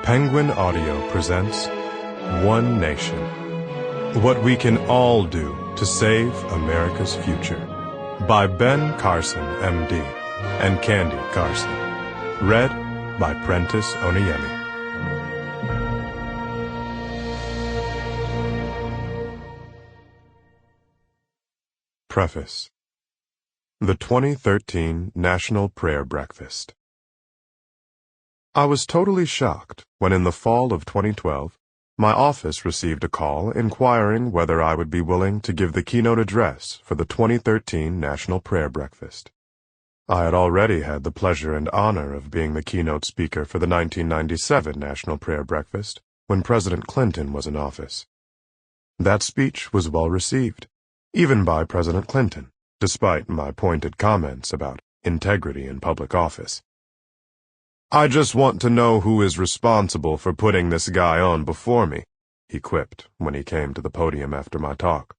Penguin Audio presents One Nation. What We Can All Do to Save America's Future by Ben Carson, MD, and Candy Carson. Read by Prentice, Onayemi. Preface. The 2013 National Prayer Breakfast. I was totally shocked when in the fall of 2012, my office received a call inquiring whether I would be willing to give the keynote address for the 2013 National Prayer Breakfast. I had already had the pleasure and honor of being the keynote speaker for the 1997 National Prayer Breakfast when President Clinton was in office. That speech was well received, even by President Clinton, despite my pointed comments about integrity in public office. "I just want to know who is responsible for putting this guy on before me," he quipped when he came to the podium after my talk.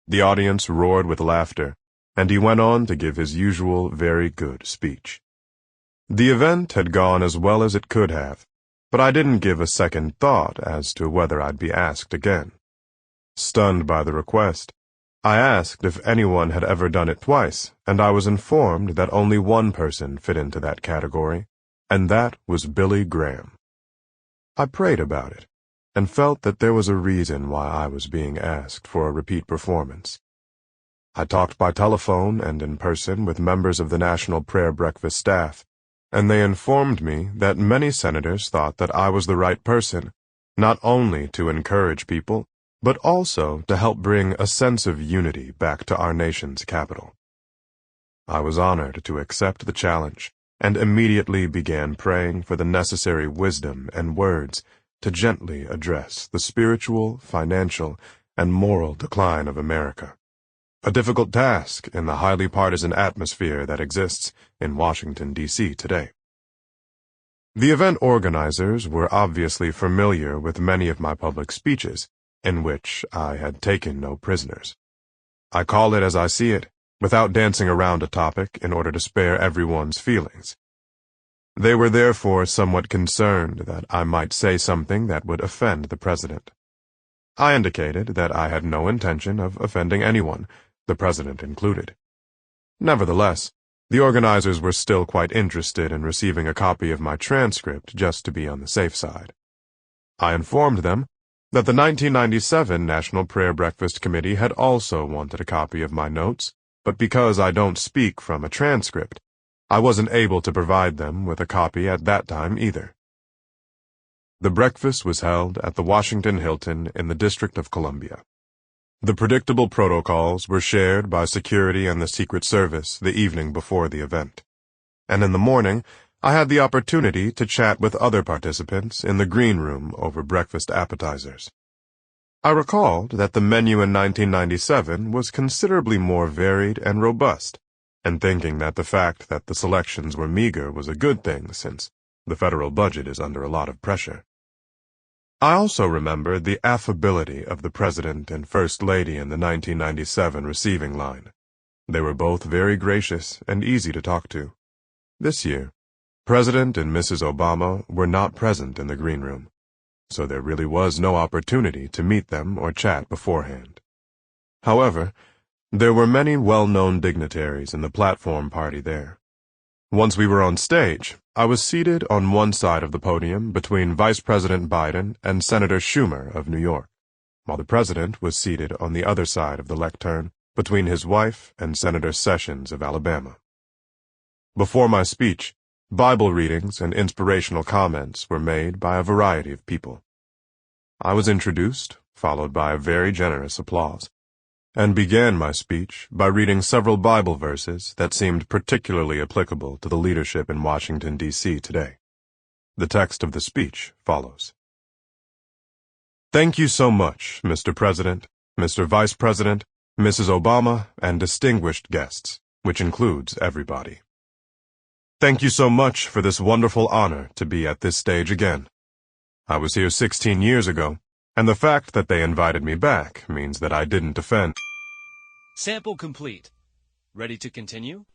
The audience roared with laughter, and he went on to give his usual very good speech. The event had gone as well as it could have, but I didn't give a second thought as to whether I'd be asked again. Stunned by the request, I asked if anyone had ever done it twice, and I was informed that only one person fit into that category, and that was Billy Graham. I prayed about it, and felt that there was a reason why I was being asked for a repeat performance. I talked by telephone and in person with members of the National Prayer Breakfast staff, and they informed me that many senators thought that I was the right person, not only to encourage people, but also to help bring a sense of unity back to our nation's capital. I was honored to accept the challenge, and immediately began praying for the necessary wisdom and words to gently address the spiritual, financial, and moral decline of America. A difficult task in the highly partisan atmosphere that exists in Washington, D.C. today. The event organizers were obviously familiar with many of my public speeches, in which I had taken no prisoners. I call it as I see it, without dancing around a topic in order to spare everyone's feelings. They were therefore somewhat concerned that I might say something that would offend the president. I indicated that I had no intention of offending anyone, the president included. Nevertheless, the organizers were still quite interested in receiving a copy of my transcript just to be on the safe side. I informed them that the 1997 National Prayer Breakfast Committee had also wanted a copy of my notes, but because I don't speak from a transcript, I wasn't able to provide them with a copy at that time either. The breakfast was held at the Washington Hilton in the District of Columbia. The predictable protocols were shared by security and the Secret Service the evening before the event, and in the morning I had the opportunity to chat with other participants in the green room over breakfast appetizers. I recalled that the menu in 1997 was considerably more varied and robust, and thinking that the fact that the selections were meager was a good thing since the federal budget is under a lot of pressure. I also remembered the affability of the President and First Lady in the 1997 receiving line. They were both very gracious and easy to talk to. This year, President and Mrs. Obama were not present in the green room, so there really was no opportunity to meet them or chat beforehand. However, there were many well-known dignitaries in the platform party there. Once we were on stage, I was seated on one side of the podium between Vice President Biden and Senator Schumer of New York, while the President was seated on the other side of the lectern between his wife and Senator Sessions of Alabama. Before my speech, Bible readings and inspirational comments were made by a variety of people. I was introduced, followed by a very generous applause, and began my speech by reading several Bible verses that seemed particularly applicable to the leadership in Washington, D.C. today. The text of the speech follows. Thank you so much, Mr. President, Mr. Vice President, Mrs. Obama, and distinguished guests, which includes everybody. Thank you so much for this wonderful honor to be at this stage again. I was here 16 years ago, and the fact that they invited me back means that I didn't offend. Sample complete. Ready to continue?